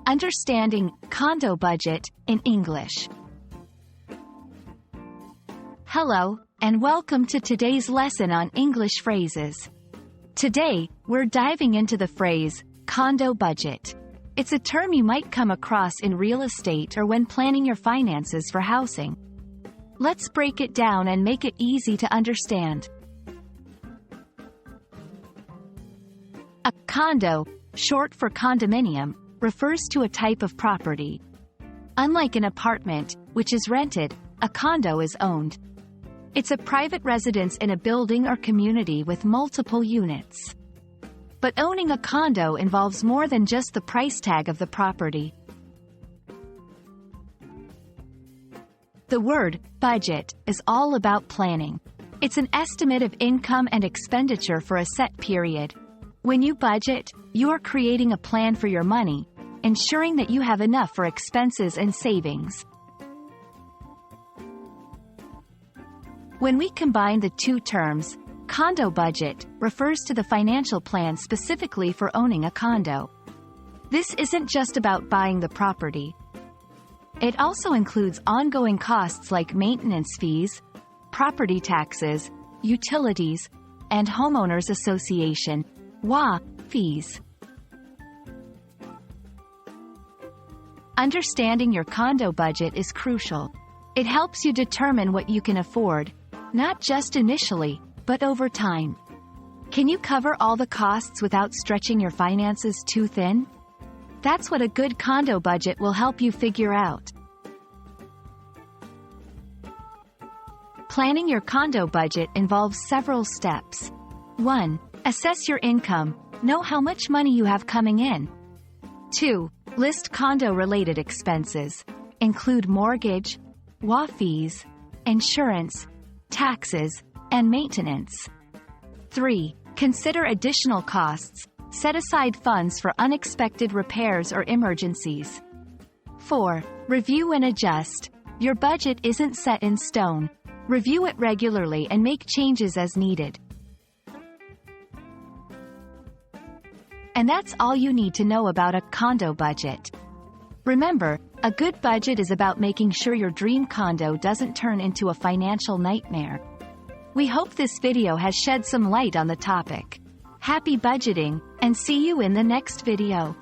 Understanding condo budget in English. Hello, and welcome to today's lesson on English phrases. Today, we're diving into the phrase, condo budget. It's a term you might come across in real estate or when planning your finances for housing. Let's break it down and make it easy to understand. A condo, short for condominium, refers to a type of property. Unlike an apartment, which is rented, a condo is owned. It's a private residence in a building or community with multiple units. But owning a condo involves more than just the price tag of the property. The word budget is all about planning. It's an estimate of income and expenditure for a set period. When you budget, you are creating a plan for your money, ensuring that you have enough for expenses and savings. When we combine the two terms, condo budget refers to the financial plan specifically for owning a condo. This isn't just about buying the property. It also includes ongoing costs like maintenance fees, property taxes, utilities, and homeowners association (WA) fees. Understanding your condo budget is crucial. It helps you determine what you can afford, not just initially, but over time. Can you cover all the costs without stretching your finances too thin? That's what a good condo budget will help you figure out. Planning your condo budget involves several steps. 1. Assess your income. Know how much money you have coming in. 2. List condo-related expenses. Include mortgage, WA fees, insurance, taxes, and maintenance. 3. Consider additional costs. Set aside funds for unexpected repairs or emergencies. 4. Review and adjust. Your budget isn't set in stone. Review it regularly and make changes as needed. And that's all you need to know about a condo budget. Remember, a good budget is about making sure your dream condo doesn't turn into a financial nightmare. We hope this video has shed some light on the topic. Happy budgeting, and see you in the next video.